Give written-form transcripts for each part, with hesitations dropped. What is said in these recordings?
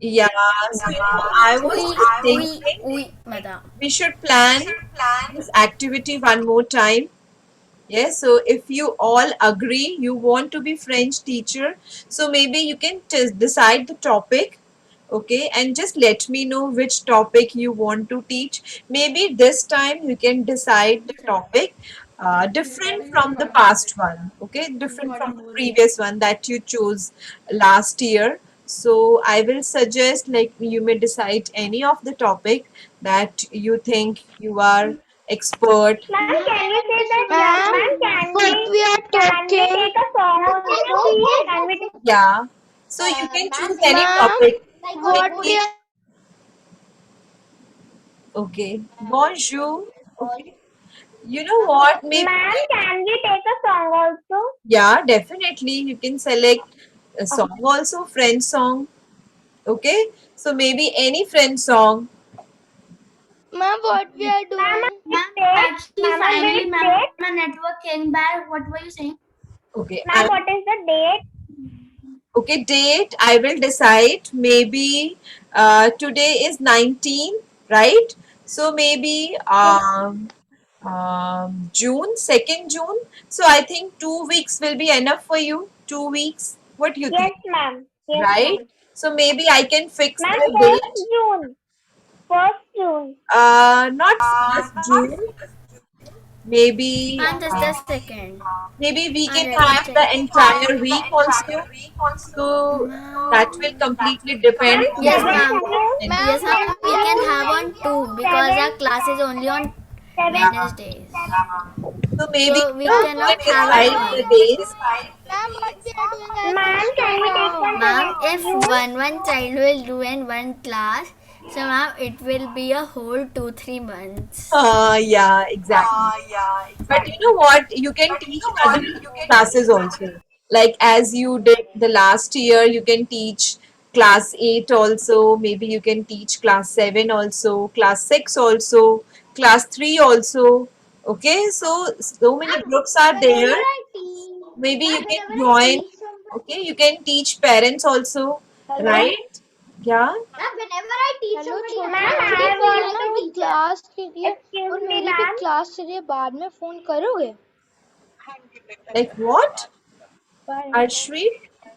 Yeah, so I was We just we thinking we Mata. we should plan this activity one more time. Yes, so if you all agree you want to be French teacher, so maybe you can just decide the topic, okay, and just let me know which topic you want to teach. Maybe this time you can decide the topic different from the past one, okay, different from the previous one that you chose last year. So I will suggest like you may decide any of the topic that you think you are expert. Ma'am, can we say that? Ma'am, Ma'am, what we are can we talking? take a song also? Can we take? Yeah. So you can choose any Ma'am, topic. what we Maybe, are okay. Bonjour. Okay. You know what? Maybe, Ma'am, can we take a song also? yeah, definitely. You can select a song also, French song. Okay. So maybe any French song. ma'am, what we are Ma'am, doing? which Ma'am, date? actually, Ma'am, on finally, which ma'am, date? my network came back. What were you saying? Okay. Ma'am, what is the date? Okay, date I will decide. Maybe today is 19, right? So maybe June, 2nd June. So I think 2 weeks will be enough for you. 2 weeks. What do you Yes, think? ma'am. Yes, Right? ma'am. So maybe I can fix Ma'am, the 1st date. June. 1st June. Not 1st June. Maybe And just a second. maybe we I'm can letting have check. the entire week also. So that will Ma'am. completely depend Ma'am, on Yes, the 7th ma'am. June. Ma'am, Yes, ma'am. what 7th We we are can June. have doing? on two because our 7th. class is only on 7th. yeah. Wednesdays. So maybe So we you cannot can have it decide all. the days. Ma'am, what we are doing? I Ma'am, just can don't we take know. on Ma'am, 7th if June? one child will do in one class, so ma'am, it will be a whole 2-3 months. Yeah, exactly. But you know what? You can teach other classes also. Like as you did the last year, you can teach class 8 also. Maybe you can teach class 7 also, class 6 also, class 3 also. Okay, so many groups are Whenever there. I teach, Maybe you can whenever I join. teach somebody, Okay, you can teach parents also, hello. right? Yeah. Ma'am, whenever I teach hello somebody, Chhotu Ma'am, actually I feel want ना to. कि class के लिए Excuse और me, मेरी भी ma'am. Class के लिए बाद में फोन करोगे? Like what? Bye. Arshvi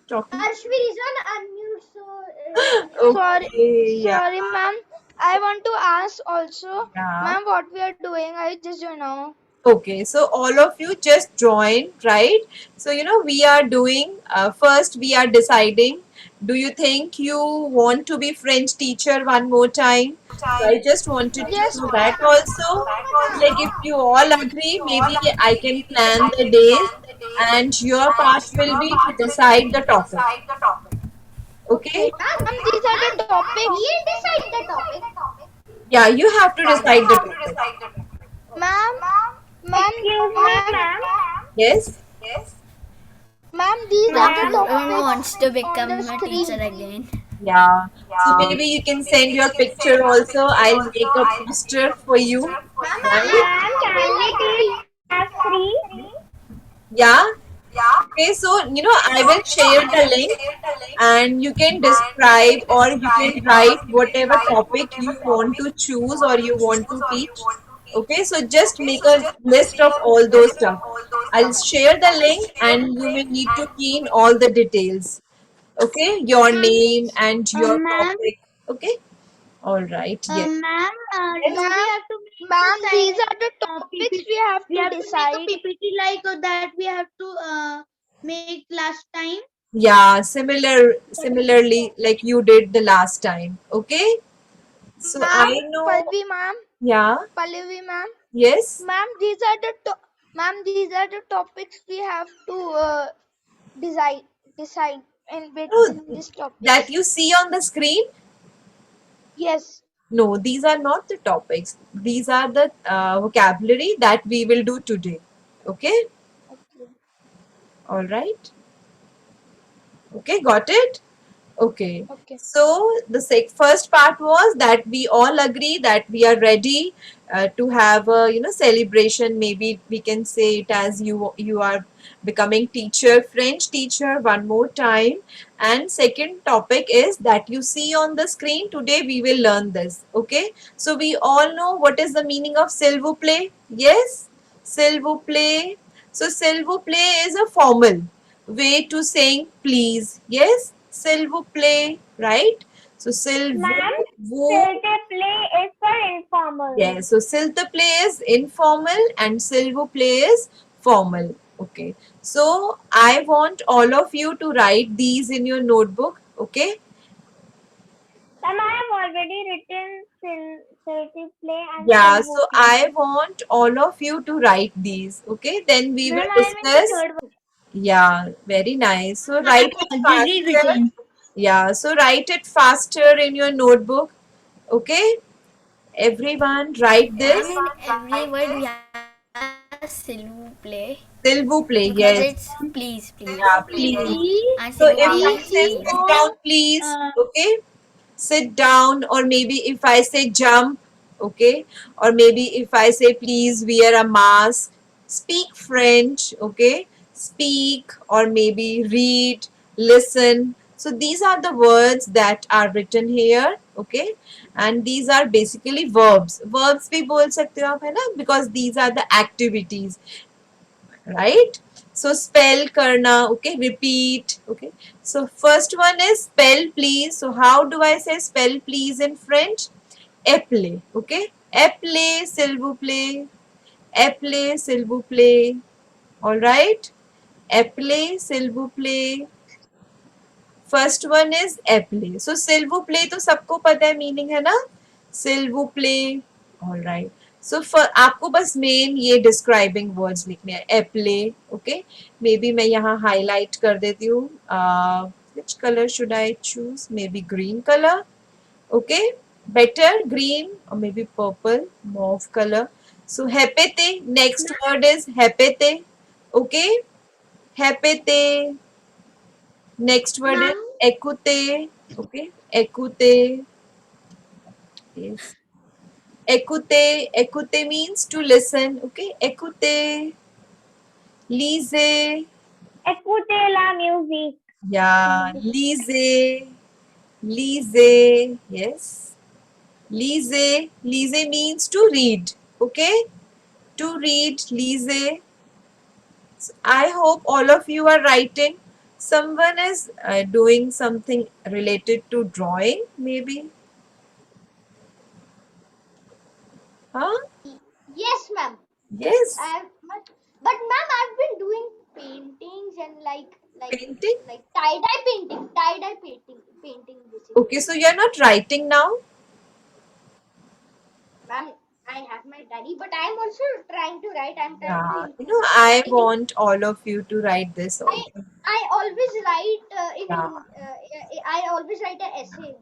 talking. Arshvi is on unmute, so sorry, Okay, yeah, sorry, ma'am. I want to ask also, yeah. ma'am, what we are doing. I just don't know. Okay, so all of you just join, right? So, we are doing, first we are deciding, do you think you want to be French teacher one more time? So I just wanted to Yes, know that ma'am. also. Like if you all agree, maybe I can plan the days and your part will be to decide the topic. Okay? Ma'am, these are the topics. We decide the topic. Yeah, you have to decide the topic. Ma'am, ma'am, Excuse me, ma'am, ma'am. Yes? ma'am, these are Not the Ma'am. everyone topics wants to on the become a teacher screen. again. Yeah. So maybe you can send your picture also. I'll make a poster for you. Ma'am, Right? I Ma'am, want to be can we like a teach teacher. class 3? Yeah. Okay, so I will share the link and you can describe or you can write whatever topic you want to choose or you want to teach. Okay, so just make a list of all those stuff. I'll share the link and you will need to key in all the details. Okay, your name and your Ma'am, topic. Okay, all right, yes. ma'am, Yes. do we Ma'am, have to make the ma'am, these are the topics PPT? we have We to have to make a decide. PPT like that we have to make last time. Yeah, similarly, like you did the last time. Okay. So Ma'am, I know, Palvi ma'am, yeah, Pallavi ma'am, yes. ma'am, ma'am, these are the topics we have to decide, decide in No, within these that topics. you see on the screen. Yes. No, these are not the topics. These are the vocabulary that we will do today. Okay. Okay. All right. Okay, got it. Okay. Okay. So the first part was that we all agree that we are ready to have a celebration. Maybe we can say it as you are becoming teacher, French teacher one more time. And second topic is that you see on the screen. Today we will learn this. Okay. So we all know what is the meaning of s'il vous plaît. Yes, s'il vous plaît. So s'il vous plaît is a formal way to saying please. Yes, s'il vous plaît, right? So s'il Ma'am, vous, till they play is for informal. yes. So s'il te plaît is informal and s'il vous plaît is formal. Okay. So I want all of you to write these in your notebook. Okay. Ma'am, I have already written till they play and Yeah. till So wo play. I want all of you to write these. Okay. Then we will Ma'am, I am in the discuss. third one. Yeah. Very nice. So write it Already faster. written. Yeah. So write it faster in your notebook. Okay. Everyone write Ma'am, this. in every word we have s'il vous plaît S'il vous plaît, because yes. it's please, please. Yeah, Please, please. And So s'il vous if plaît I means say please, sit please. down, or please, uh, okay? Sit down, or maybe if I say jump, okay? Or maybe if I say please wear a mask, speak French, okay? Speak, or maybe read, listen. So these are the words that are written here, okay? And these are basically verbs. Verbs भी बोल सकते हो आप है ना? Because these are the activities, right? So spell karna, okay, repeat, okay. So first one is spell please. So how do I say spell please in French? Appelez, okay. Appelez, s'il vous plaît. Appelez, s'il vous plaît. All right. Appelez, s'il vous plaît. First one is appelez. So s'il vous plaît तो सबको पता है meaning है ना? S'il vous plaît. All right. So for आपको बस main ये describing words लिखने हैं. Appelez, okay? Maybe मैं यहाँ हाईलाइट कर देती हूँ. Which color should I choose? Maybe green color. Okay? Better green or maybe purple, mauve color. So hepete. Next word is hepete. Okay? Hepete. Next word is ma'am, écouter. Okay, écouter. Yes. Écouter. Écouter means to listen. Okay, écouter. Lisez. Écoutez la musique. Yeah, lisez. Lisez. Yes. Lisez. Lisez means to read. Okay, to read. Lisez. So I hope all of you are writing. Someone is doing something related to drawing, maybe. Huh? Yes, ma'am. Yes. But ma'am, I've been doing paintings and Painting. like tie dye painting basically. Okay, so you're not writing now? Ma'am, I have my diary, but I'm also trying to write. I'm trying to Yeah. improve my I writing. want all of you to write this I also. I always write Yeah. I always write an essay.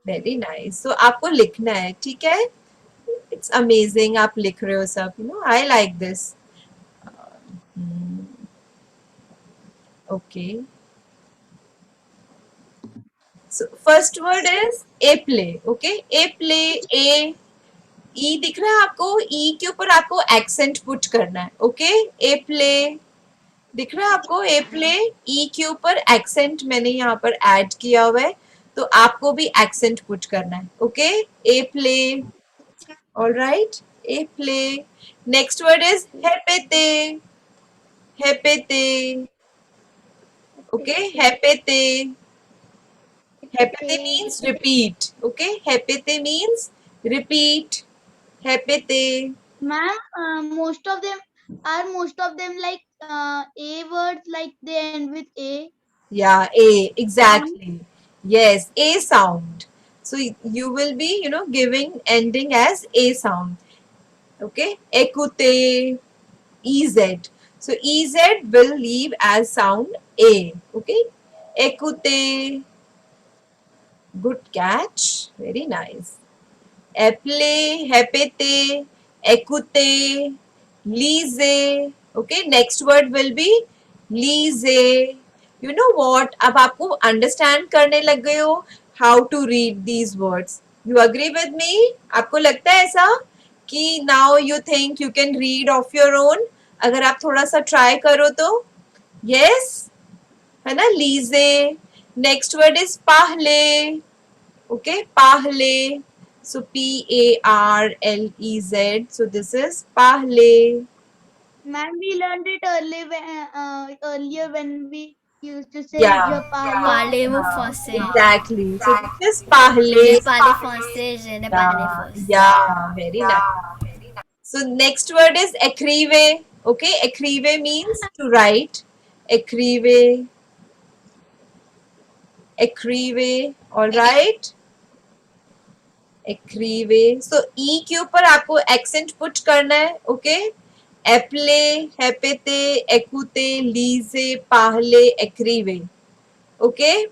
Very nice. So आपको लिखना है, ठीक है? It's amazing. आप लिख रहे हो सब. I like this. Hmm. Okay. So first word is a play. Okay. A play. A ई दिख रहा है आपको? ई के ऊपर आपको एक्सेंट पुट करना है. ओके. ए प्ले दिख रहा है आपको? ए प्ले ई के ऊपर एक्सेंट मैंने यहाँ पर ऐड किया हुआ है, तो आपको भी एक्सेंट पुट करना है. ओके. ए प्ले. ऑलराइट. ए प्ले. नेक्स्ट वर्ड इज हेपेते. हेपेते. ओके. हेपेते. हेपेते मीन्स रिपीट. ओके. हेपेते मीन्स रिपीट. हेपेते. ma'am, most of them like a words, like they end with a. Yeah, A, exactly. Yes, A sound. So you will be, giving ending as A sound. Okay. Écoutez, EZ. So EZ will leave as sound A. Okay. Écoutez. Good catch. Very nice. Appeler, répéter, écouter, lisez. Okay. Next word will be lisez. You know what? अब आपको understand करने लग गए हो how to read these words. You agree with me? आपको लगता है ऐसा कि now you think you can read of your own? अगर आप थोड़ा सा ट्राई करो तो. यस, है ना. लीजे. नेक्स्ट वर्ड इज पाहले. ओके, पाहले. So Parlez. So this is pahle. Ma'am, we learned it earlier when we used to say Yeah. je parle. Parlez-vous français? Exactly. So this is pahle. Je parle français, je ne parle Yeah, français. yeah, very nice. So next word is écrivez. Okay, écrivez means to write. Écrivez. Écrivez. All right. Écrivez. So E के ऊपर आपको accent put करना है. Okay. Appelez, répétez, écoutez, lisez, parlez, écrivez. Okay.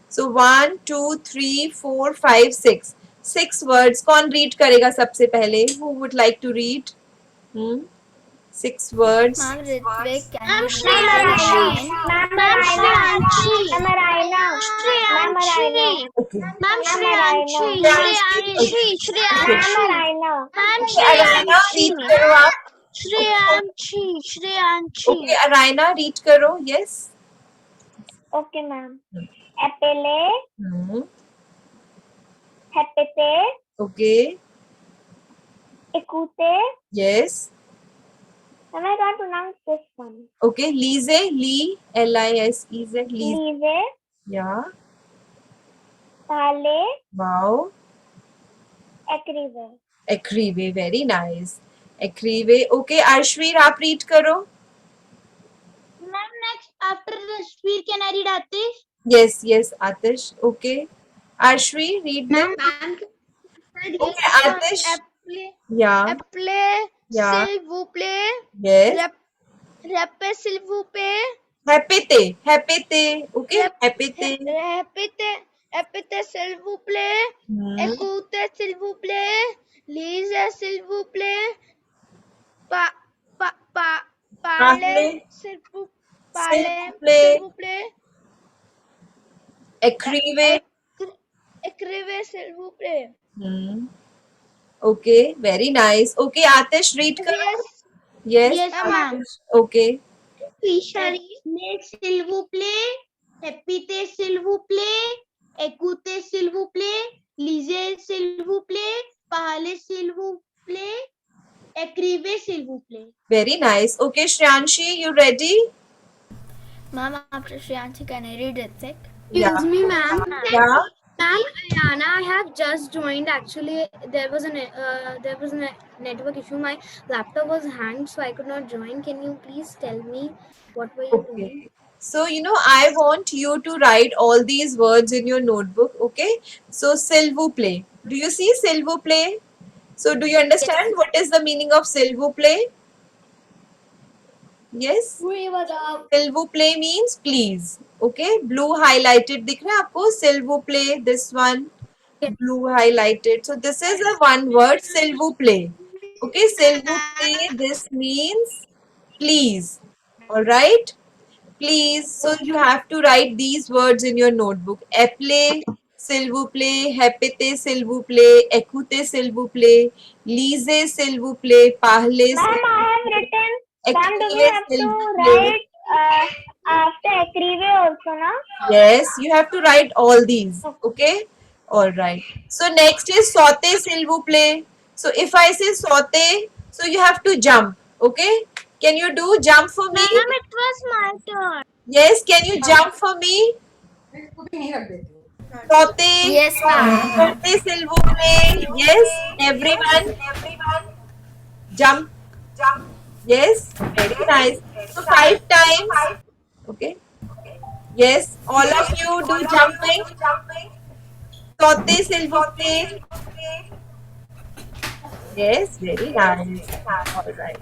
So 1, 2, 3, 4, 5, 6. 6 words. कौन read करेगा सबसे पहले? Who would like to read? 6 words. Ma'am, Ritvik, can Ma'am, you Shri read Anshi. again? Ma'am, Shri Anshi. Shri Anshi. Okay. Ma'am, Shri Anshi. Shri Okay. Anshi. Ma'am, Shri Arina, Anshi. read करो आप. Shri Anshi. Shri Anshi. Okay, Arina, read करो. Yes. Okay, ma'am. Appelez, Hmm. répétez, Okay. écoutez. Yes. Ma'am, I can't pronounce this one. Okay. Lise, Lee, Lise, Lise. Lisez, Yeah. parlez, Wow. écrivez. Écrivez, very nice. Écrivez. Okay, Arshveer, आप read करो. Ma'am, next after Rashveer, can I read Atish? Yes, yes, Atish. Okay. Arshveer, read them. Ma'am, Okay, Atish. Yeah. Appelez, Yeah. s'il vous plaît. Yes. Répétez, s'il vous plaît. Répétez. Répétez. Okay. Répétez. Répétez, s'il vous plaît. Hmm. Écoutez, s'il vous plaît. Lisez, s'il vous plaît. Parlez, Parlez. s'il vous S'il vous plaît. s'il vous plaît. Écrivez. Écrivez, s'il vous plaît. Hmm. Okay, very nice. Okay, Atish, read करो. Yes. Yes, Yes, ma'am. Atish. Okay. Next, s'il vous plaît. Répétez, s'il vous plaît. Écoutez, s'il vous plaît. Lisez, s'il vous plaît. Parlez, s'il vous plaît. Écrivez, s'il vous plaît. Very nice. Okay, Shriyanshi, you ready? Ma'am, after Shriyanshi, can I read Ritvik? Yeah. Excuse me, ma'am. Yeah. Ma'am, Ayana, I have just joined. Actually, there was a network issue. My laptop was hanged, so I could not join. Can you please tell me what were you doing? Okay. So, I want you to write all these words in your notebook, okay? So, s'il vous plaît. Do you see s'il vous plaît? So, do you understand what is the meaning of s'il vous plaît? Yes? S'il vous plaît means please. Okay? Blue highlighted. दिख रहा है आपको? S'il vous plaît. This one. Blue highlighted. So, this is a one word. S'il vous plaît. Okay? S'il vous plaît. This means please. Alright? Please. So you have to write these words in your notebook. Appelez, s'il vous plaît. Répétez, s'il vous plaît. Écoutez, s'il vous plaît. Lisez, s'il vous plaît. Parlez, Ma'am, s'il I have written. Ma'am, do we Écrivez, have s'il to vous plaît. write after écrivez also, na? Yes, you have to write all these. Okay? All right. So next is sauté, s'il vous plaît. So if I say sauté, so you have to jump. Okay? Can you do jump for me? Ma'am, it was my turn. Yes, can you jump for me? Sauté. Yes, ma'am. Sauté, s'il vous plaît. Yes, everyone. Jump. Yes, very nice. So 5 times. Okay. Yes, all of you do jumping. Sauté, s'il vous plaît. Yes, very nice. All right.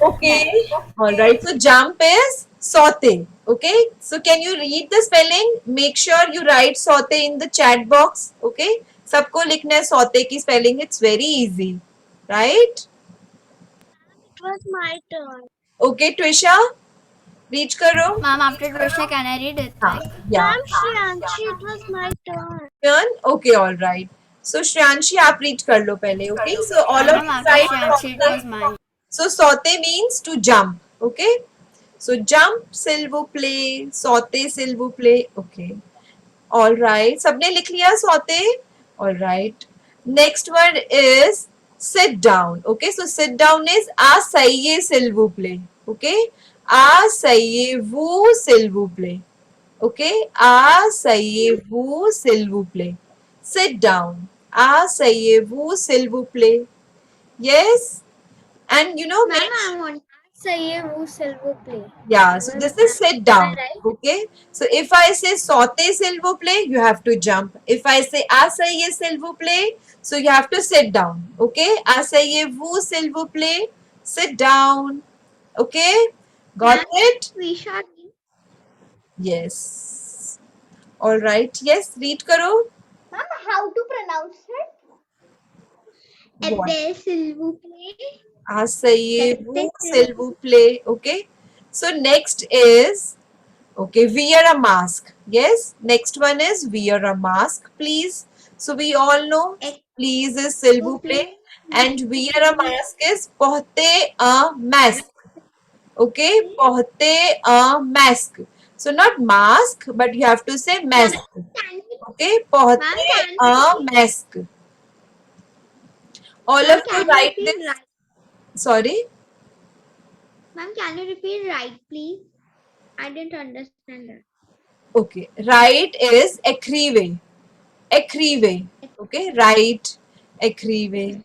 Okay. All right. So jump is saute. Okay. So can you read the spelling? Make sure you write saute in the chat box. Okay. सबको लिखना है saute की spelling. It's very easy, right? It was my turn. Okay, Trisha. Read करो. Ma'am, after Dosha, can I read it? हाँ, yeah. Shriyanshi, it was my turn. Turn. Okay, all right. So Shriyanshi, आप read कर लो पहले. Okay. So all of Ma'am, you after write Shriyanshi, it was saute. mine. So saute means to jump. Okay. So jump, s'il vous plaît. Saute, s'il vous plaît. Okay. All right. सबने लिख लिया saute? All right. Next word is sit down. Okay. So sit down is asseyez, s'il vous plaît. Okay. Asseyez-vous, s'il vous plaît. Okay. Asseyez-vous, s'il vous plaît. Sit down. Asseyez-vous, s'il vous plaît. Yes. And you know, Ma'am, I want say who silver play. yeah, so this is sit down. Right? Okay. So if I say saute s'il vous plaît, you have to jump. If I say asseyez s'il vous plaît, so you have to sit down. Okay. Asseyez-vous s'il vous plaît. Sit down. Okay. Got it? We shall. Yes. All right. Yes. Read karo. Ma'am, how to pronounce it? What? Ete, s'il vous plaît. Asseyez-vous s'il vous plaît. Okay. So next is, okay, wear a mask. Yes. Next one is wear a mask, please. So we all know please is s'il vous plaît, and wear a mask is porter a mask. Okay, porter a mask. So not mask, but you have to say mask. Okay, porter a mask. All of you write this. Sorry. Ma'am, can you repeat right, please? I didn't understand that. Okay, right is écrivez. Écrivez. Okay, write, écrivez.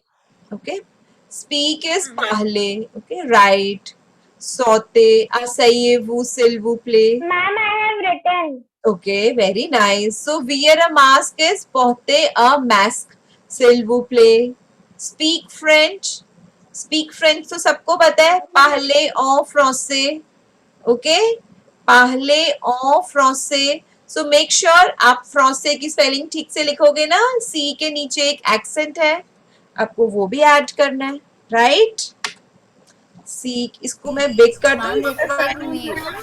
Okay, speak is parler. Okay, write, sauter, asseyez-vous, s'il vous plaît. Ma'am, I have written. Okay, very nice. So wear a mask is porter a mask, s'il vous plaît. Speak French. Speak French तो सबको पता है. Parler en français. Okay. Parler en français. So make sure आप français की spelling ठीक से लिखोगे ना. C के नीचे एक एक्सेंट है. आपको वो भी ऐड करना है. Right? C इसको मैं बिग कर Ma'am, दूँ.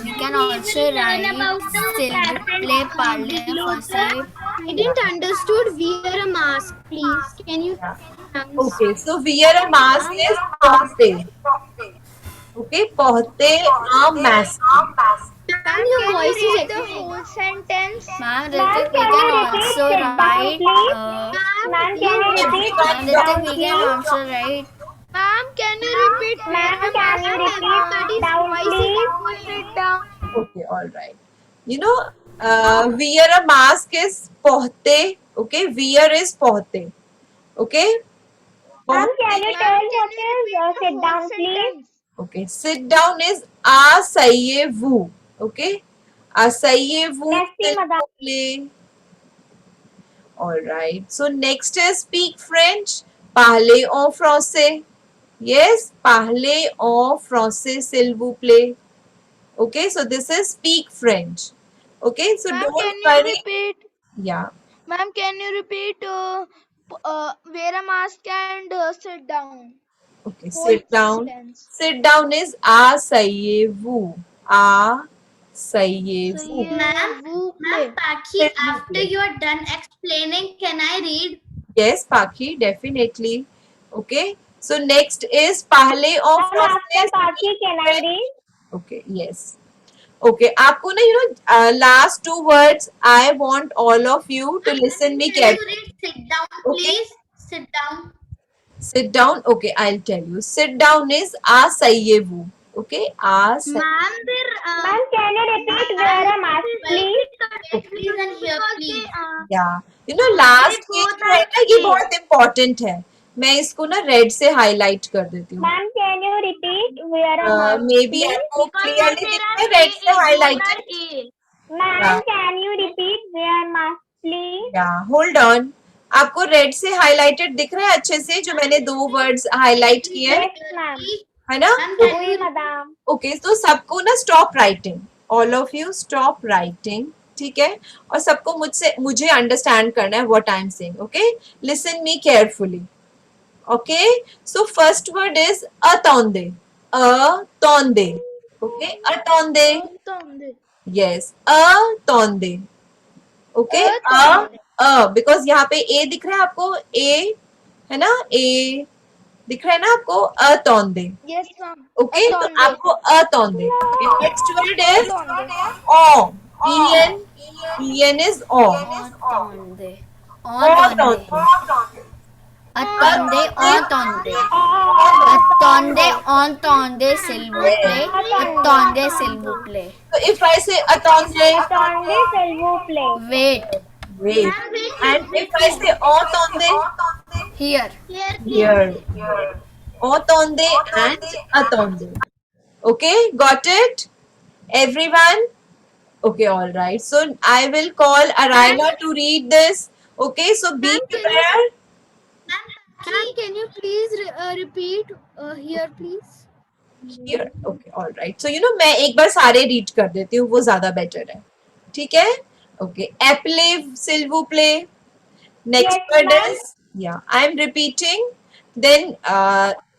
we can also write s'il vous plaît, parler français. I didn't understood wear a mask, please. Can you Okay, so wear a mask is porter. Okay, porter a mask. Ma'am, your voice is read the whole sentence. Ma'am, Ritik, we can also write. Ma'am, can you repeat? Ma'am, Ritik, we can also write. Ma'am, can you repeat? Ma'am, can you repeat down, please? Sit down. Okay, all right. You know, wear a mask is porter. Okay, wear is porter. Okay. Ma'am, can you tell Can what you repeat is the sit whole down, please? sentence? Okay, sit down is asseyez-vous. Okay, asseyez-vous. Merci, madame. Play. All right. So next is speak French. Parlez en français. Yes, parlez en français, s'il vous plaît. Okay, so this is speak French. Okay, so Ma'am, don't can you worry. repeat? Yeah. Ma'am, can you repeat? Wear a mask and sit down. Okay, Whole sit down. sentence. Sit down is asseyez-vous. Asseyez-vous. Vous play. Pakhi, after you are done explaining, can I read? Yes, Pakhi, definitely. Okay. So next is parler en Ma'am, français. after Pakhi, can I read? Okay, yes. Okay, आपको ना last two words I want all of you to listen me carefully. Sit down, Okay. please. Sit down. Sit down. Okay, I'll tell you. Sit down is asseyez-vous. Okay, asseyez. Ma'am, Ma'am, can you repeat wear a mask, please? please and here, please. Yeah. You know last page जो है ना ये बहुत important है. मैं इसको ना red से highlight कर देती हूँ. Ma'am, can you repeat wear a mask, Maybe please? आपको clearly दिख रहा है red से highlighted. Ma'am, can you repeat wear mask, please? Yeah, hold on. आपको रेड से हाईलाइटेड दिख रहा है अच्छे से जो मैंने दो वर्ड्स हाईलाइट किए हैं Yes, ma'am. है ना? Oui, madame. ओके तो सबको ना stop writing. All of you stop writing. ठीक है और सबको मुझे अंडरस्टैंड करना है what I am saying. Okay listen me carefully. Okay so first word is attendez. Attendez. Okay, attendez. Attendez. Yes, attendez. Okay, Attendez. because यहाँ पे a दिख रहा है आपको, a है ना, a दिख रहा है ना आपको, attendez. Yes, ma'am. Okay, तो Attendez. आपको attendez. Okay, next word is Attendez. en. En is en. Attendez. Attendez. Attendez. Attendez. Attendez. Attendez, s'il vous plaît. Attendez, s'il vous plaît. So if I say attendez, Attendez, s'il vous plaît. Wait. wait. And if I say attendez, Here. here. Attendez and attendez. Okay, got it? Everyone? Okay, all right. So I will call Arina to read this. Okay, so be prepared. Ma'am, can you please repeat here, please? Here. Okay, all right. So मैं एक बार सारे read कर देती हूँ, वो ज़्यादा better है. ठीक है? Okay. Appelez, s'il vous plaît. Next Yes, word ma'am. is, yeah, I am repeating. Then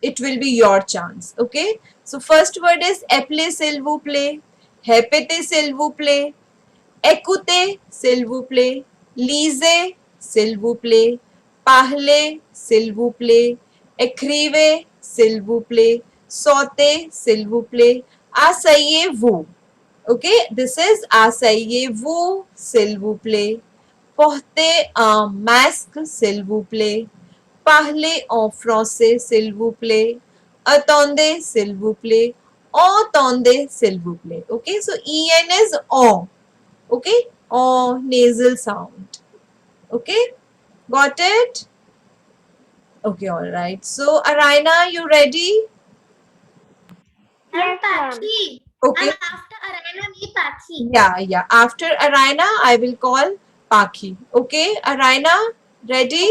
it will be your chance. Okay. So first word is appelez, s'il vous plaît. Répétez, s'il vous plaît. Écoutez, s'il vous plaît. Lisez, s'il vous plaît. Parlez, s'il vous plaît. Écrivez, s'il vous plaît. Sautez, s'il vous plaît. Asseyez-vous. Okay, this is asseyez-vous, s'il vous plaît. Portez un masque, s'il vous plaît. Parlez en français, s'il vous plaît. Attendez, s'il vous plaît. Entendez, s'il vous plaît. Okay, so en is on. Okay, on nasal sound. Okay, got it? Okay, all right. So Arina, you ready? Yes, ma'am. Paxi. Okay. And after Arana, me Paxi. Yeah. After Arina, I will call Paki. Okay, Arina, ready?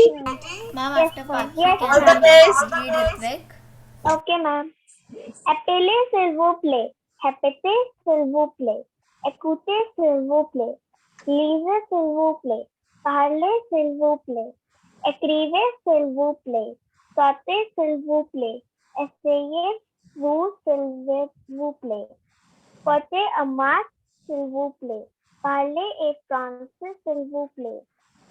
Ma'am, Yes, after ma'am. Paki, Yes, can All ma'am. the best. read it quick? Okay, ma'am. Appelez, s'il vous plaît. Répétez, s'il vous plaît. Écoutez, s'il vous plaît. Lisez, s'il vous plaît. Parlez, s'il vous plaît. Écrivez, s'il vous plaît. Sautez, s'il vous plaît. Essayez-vous, s'il vous plaît. Portez un masque, s'il vous plaît. Parlez et français, s'il vous plaît.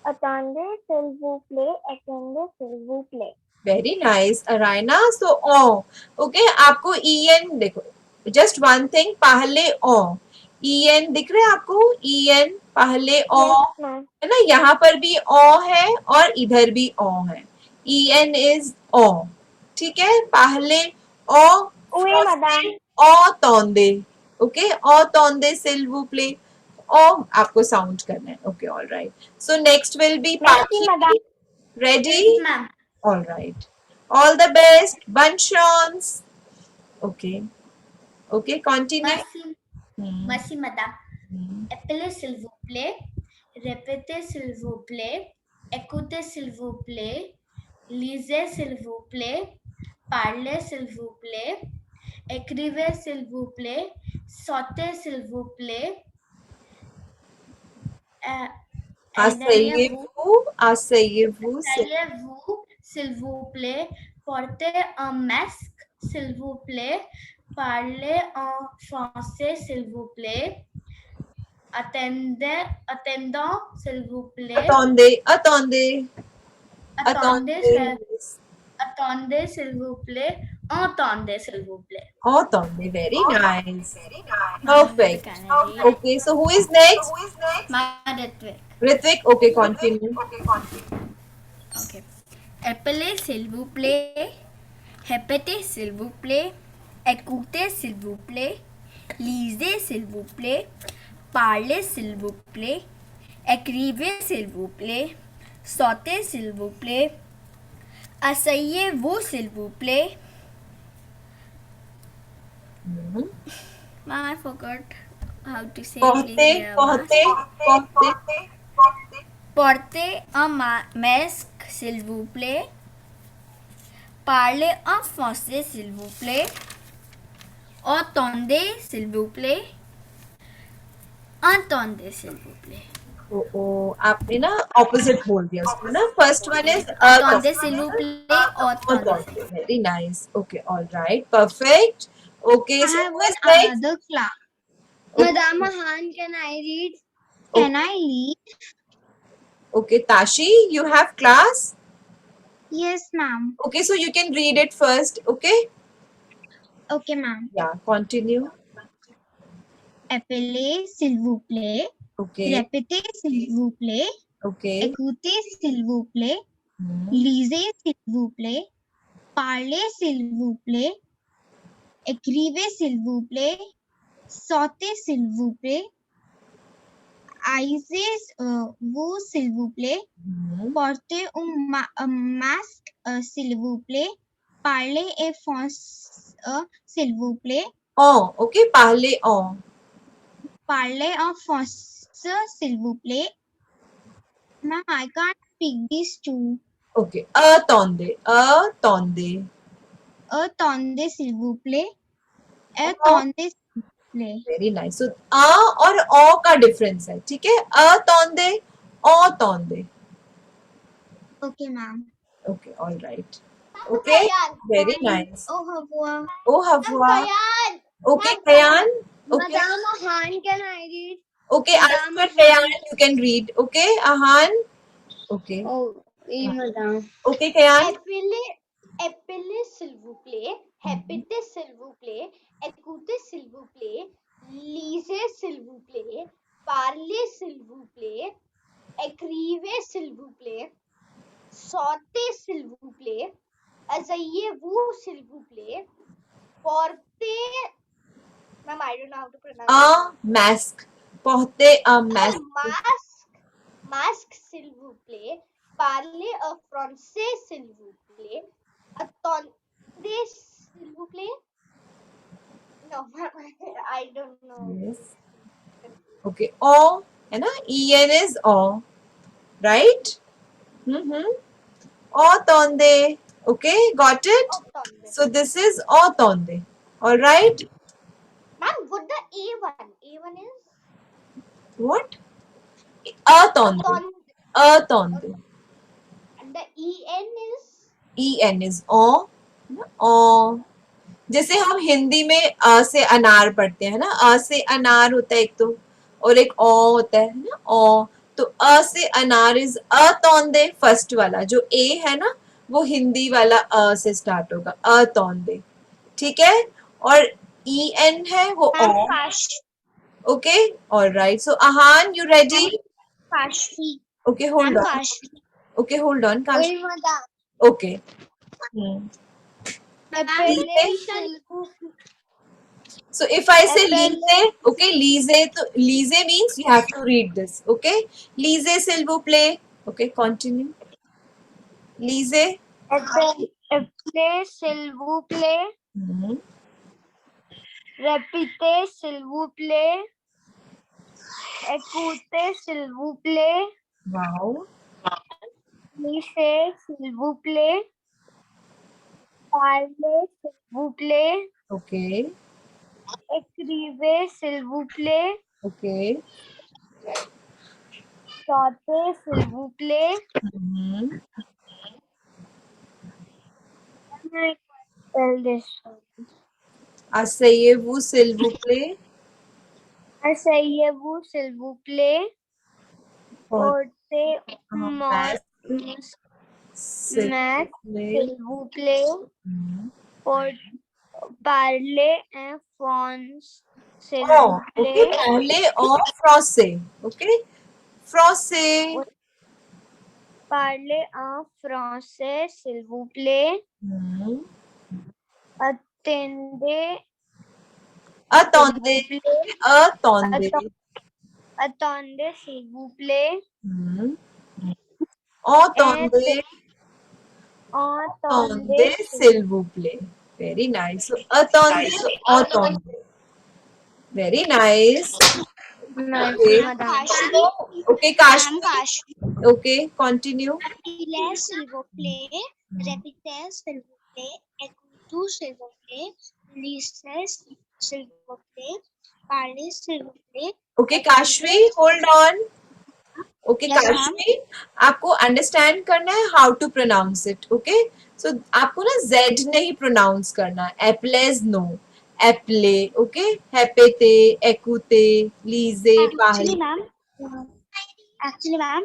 Attendez, s'il vous plaît. Attendez, s'il vous plaît. Very nice, Arina. So, on. Okay, आपको en देखो. Just one thing, पहले on. en दिख रहा है आपको? en पहले on. Yes, ma'am. है ना, यहाँ पर भी on है और इधर भी on है. en is on. ठीक है, पहले on. Oui, madame. Entendez. Okay, entendez, s'il vous plaît. O आपको sound करना है. Okay, all right. So next will be Merci, Paki. madame. Ready? Ma'am. All right. All the best. Bunch chance. Okay. Okay, continue. Merci. Hmm. Merci, madame. Hmm. Appelez, s'il vous plaît. Répétez, s'il vous plaît. Écoutez, s'il vous plaît. Lisez, s'il vous plaît. Parlez, s'il vous plaît. Écrivez, s'il vous plaît. Sautez, s'il vous plaît. Asseyez-vous. Asseyez-vous. Asseyez-vous, s'il vous plaît. Portez un masque, s'il vous plaît. Parlez en français, s'il vous plaît. Attendons, s'il vous plaît. Attendez. Attendez. Attendez, attendez, s'il vous plaît. Entendez, s'il vous plaît. Attendez. Very nice. Perfect. Can I read? Okay, so who is next? Ma'am, Ritvik. Ritvik. Okay, continue. Okay. Appelez, s'il vous plaît. Répétez, s'il vous plaît. Écoutez, s'il vous plaît. Lisez, s'il vous plaît. Parlez, s'il vous plaît. Écrivez, s'il vous plaît. Sautez, s'il vous plaît. Asseyez-vous, s'il vous plaît. Hmm. Ma'am, I forgot how to say Portez. please. Portez. Portez. Portez un masque, s'il vous plaît. Parlez en français, s'il vous plaît. Entendez, s'il vous plaît. Entendez, s'il vous plaît. Oh, आपने ना opposite बोल दिया उसको ना. First one is Entendez, s'il vous plaît. Entendez. Very nice. Okay, all right. Perfect. Okay, I so have who one is next? another class. Okay. Madam Mahan, can I read? Okay. Can I leave? Okay, Tashi, you have class? Yes, ma'am. Okay, so you can read it first, okay? Okay, ma'am. Yeah, continue. Appelez, s'il vous plaît. Okay, Répétez, s'il vous plaît. okay. Écoutez, s'il vous plaît. Hmm. Lisez, s'il vous plaît. Parlez, s'il vous plaît. Écrivez, s'il vous plaît. Sautez, s'il vous plaît. Aisez-vous, s'il vous plaît. Hmm. Portez un masque, s'il vous plaît. Parlez et foncez, s'il vous plaît. En, okay, parler en. Parlez en français, s'il vous plaît. Ma'am, I can't speak these two. Okay, attendez, attendez. Attendez, s'il vous plaît. Attendez, s'il vous plaît. Very nice. So आ और ओ का difference है, ठीक है? अतौंदे, औतौंदे. Okay, ma'am. Okay, all right. Okay, very nice. Au revoir. ओ हफवा. Kayan. Okay, Kayan. Okay, Madam Mahan, can I read? Okay, after Kayan you can read. Okay, Ahaan. Okay, Oh, madam. Okay, Kayan. Appelez, s'il vous plaît. Répétez, s'il vous plaît. Écoutez, s'il vous plaît. Lisez, s'il vous plaît. Parlez, s'il vous plaît. Écrivez, s'il vous plaît. Sautez, s'il vous plaît. Asseyez-vous, s'il vous plaît. Portez. Ma'am, I don't know how to pronounce uh मास्क. पहते uh it. मास्क. Masque, s'il vous plaît. Parlez en français, s'il vous plaît. Attendez, s'il vous plaît. No, I don't know. Yes. Okay, ओ है ना? EN is ओ, right? औतौंदे. Okay, got it? Attendez. So this is autonde. All right? Ma'am, what the A1? A1 is? What? Autonde. Attendez. Autonde. And the EN is? EN is o. ओ. जैसे हम हिंदी में अ से अनार पढ़ते हैं ना, अ से अनार होता है एक तो, और एक ओ होता है ना, ओ. तो अ से अनार इज अतौंदे, फर्स्ट वाला जो ए है ना, वो हिंदी वाला अ से स्टार्ट होगा, अतौंदे. ठीक है? और ई एन है वो ओ. Okay, alright. So Ahaan, you ready? Kashi. Okay, hold on. Kashi. Okay, hold on. Wait, madam. Okay. So if I say lise, okay, lise, तो lise means you have to read this, okay? Lise, s'il vous plaît. Okay, continue. Lise. Appelez, s'il vous plaît. Hmm. Répétez, s'il vous plaît. Écoutez, s'il vous plaît. Wow. Lisez, s'il vous plaît. Parlez, s'il vous plaît. Okay. Écrivez, s'il vous plaît. Okay. Sautez, s'il vous plaît. Hmm. I tell this. Asseyez-vous, s'il vous plaît. Asseyez-vous, s'il vous plaît. और Portez masque, masque, s'il vous plaît. s'il vous plaît. Hmm. Parlez en français, s'il Oh, vous okay. plaît. पहले en français. Okay. Français. Parlez en français, s'il vous plaît. Hmm. Attendez, Attendez. s'il vous plaît. Attendez. Attendez, s'il vous plaît. Hmm. Attendez. Attendez, Attendez, s'il vous plaît. Very nice. So, attendez, attendez. Very nice. Okay. Okay, Kashi. Okay, continue. Appelez, s'il vous plaît. Répétez, s'il vous plaît. Écoutez, s'il vous plaît. Lisez, s'il vous plaît. Parlez, s'il vous plaît. Okay, Kashvi, hold on. Okay, Yes, ma'am. Kashvi, आपको understand करना है how to pronounce it. Okay, so आपको ना Z नहीं pronounce करना है. एप्लेज no, appeler, okay? Hepete, écouter, liser, parler. Actually, ma'am,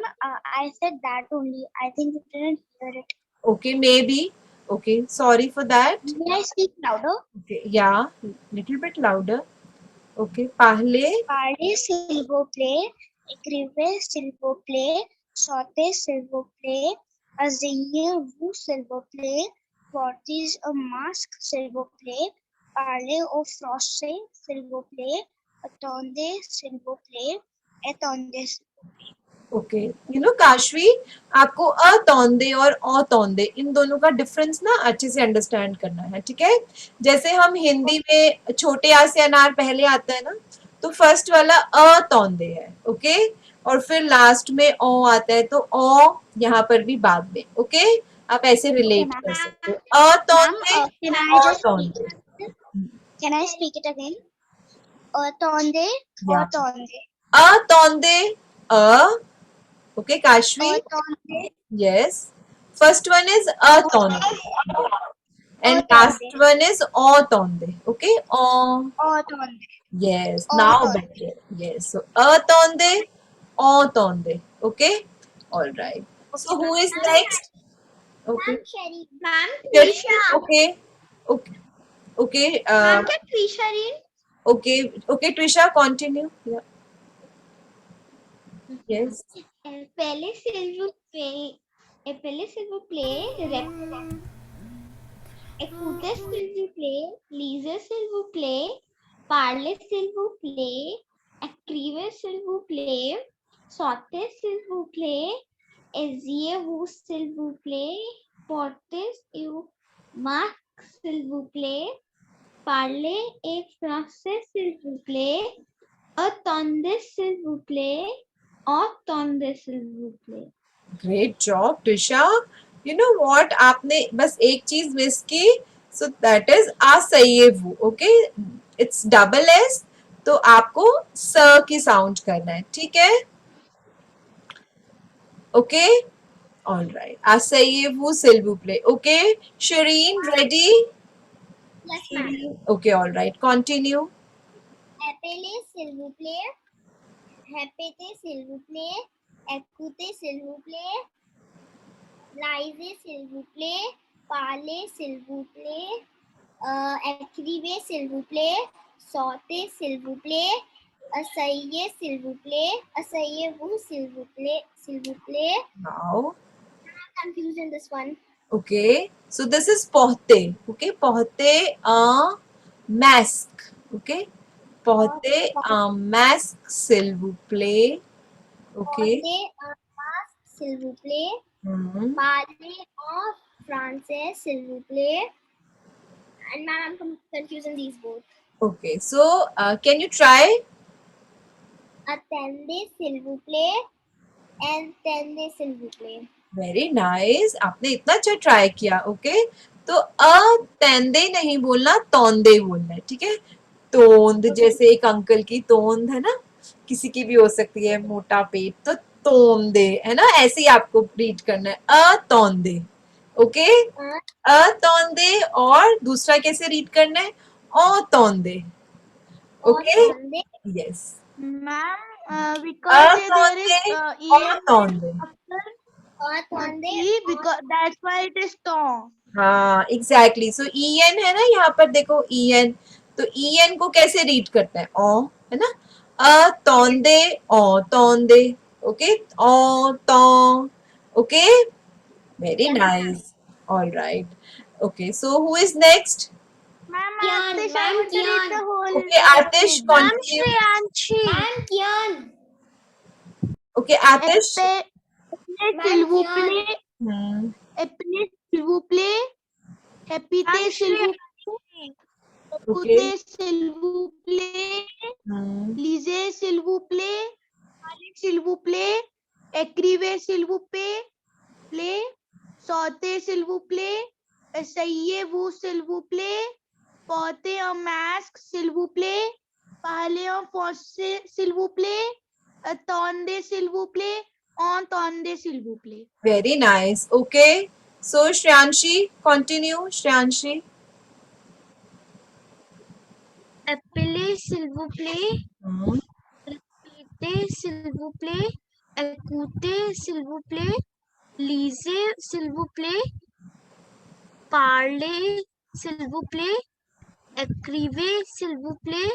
I said that only. I think you didn't hear it. Okay, maybe. Okay, sorry for that. May I speak louder? Okay, yeah, little bit louder. Okay, parler. Parler, s'il vous plaît. Écrivez, s'il vous plaît. Sautez, s'il vous plaît. Asseyez-vous, s'il vous plaît. Portez un masque, s'il vous plaît. Parlez au français, s'il vous plaît. Attendez, s'il vous plaît. Attendez. Okay you know Kashvi, आपको अ तौंदे और औ तौंदे इन दोनों का difference ना अच्छे से understand करना है, ठीक है? जैसे हम हिंदी में छोटे आ से अनार पहले आता है ना, तो फर्स्ट वाला अ तौंदे है, ओके? और फिर लास्ट में ओ आता है, तो ओ यहाँ पर भी बाद में, ओके? आप ऐसे रिलेट कर सकते हो, अ तौंदे औ तौंदे. Can I speak it again? Attendez, Yeah. attendez. A तौंदे a, okay Kashvi? Attendez, Yes. First one is a tonde and Atonde. last one is o tonde. Okay. O. attendez. Yes. O Now tonde. better. Yes. So a tonde, o tonde. Okay. All right. So who is next? Okay. Ma'am, Shereen? Okay. Okay. Okay. क्या Trisha in? Okay. Okay. Trisha, continue. Yeah. Yes. Pele s'il vous plaît, écoutez s'il vous plaît, lisez s'il vous plaît, parlez s'il vous plaît, écrivez s'il vous plaît, sautez s'il vous plaît, asseyez-vous s'il vous plaît, portez un masque s'il vous plaît, parlez et français s'il vous plaît, attendez s'il vous plaît, attendez s'il vous plaît. Great job, Trisha. You know what? आपने बस एक चीज miss की. So that is आसयेवु. Okay? It's double S. तो आपको स की sound करना है, ठीक है? Okay? All right. आसयेवु s'il vous plaît. Okay? Shireen, ready? Yes, ma'am. Okay, all right. Continue. Appelez, s'il vous plaît. Répétez, s'il vous plaît. Écoutez, s'il vous plaît. Lisez, s'il vous plaît. Parlez, s'il vous plaît. Écrivez, s'il vous plaît. Sautez, s'il vous plaît. Asseyez, s'il vous plaît. Asseyez-vous, s'il vous plaît. S'il vous plaît. Now. I'm confused in this one. Okay. So this is pohte. Okay. Pohte mask. Okay. Pohte mask s'il vous plaît. Okay. Portez un masque, s'il vous plaît. Hmm. Parlez en français, s'il vous plaît. And ma'am, I'm confusing these both. Okay. So can you try? Attendez, s'il vous plaît. Attendez, s'il vous plaît. Very nice. आपने इतना अच्छा try किया. Okay. तो अ तेंदे नहीं बोलना, तौंदे बोलना है, ठीक है? तोंद, जैसे एक अंकल की तोंद है ना, किसी की भी हो सकती है, मोटा पेट, तो तोंदे है ना, ऐसे ही आपको रीड करना है, अ तौंदे. ओके. अ तौंदे. और दूसरा कैसे रीड करना है? ओ तौंदे. Okay. Attendez. Yes. Ma'am, uh because there तौंदे, is ओ तौंदे. Attendez. E, because that's why it is ton. हाँ एग्जैक्टली. सो ई एन है ना, यहाँ पर देखो ई एन, तो ई एन को कैसे रीड करते हैं? ओ, है ना? अ तौंदे, ओ तौंदे. ओके. ओ तौ. Okay. Very nice. All right. Okay. So who is next? Ma'am, Kian, Atish, ma'am, I want to read the Kian. whole okay Atish, Ma'am, continue. Shreyanshi. Ma'am, Kian. Okay Atish. S'il vous plaît. Hmm. Appelez, s'il vous plaît. Répétez, s'il vous plaît. Okay. Écoutez, s'il vous plaît. Hmm. Lisez, s'il vous plaît. Parlez, s'il vous plaît. Écrivez, s'il vous plaît. Sautez, s'il vous plaît. Asseyez-vous, s'il vous plaît. Portez un masque, s'il vous plaît. Parlez en français, s'il vous plaît. Attendez, s'il vous plaît. Entendez, s'il vous plaît. Very nice. Okay. So Shreyanshi, continue Shreyanshi. Appelez, s'il vous plaît. Hmm. Répétez, s'il vous plaît. Écoutez, s'il vous plaît. Lisez, s'il vous plaît. Parlez, s'il vous plaît. Écrivez, s'il vous plaît.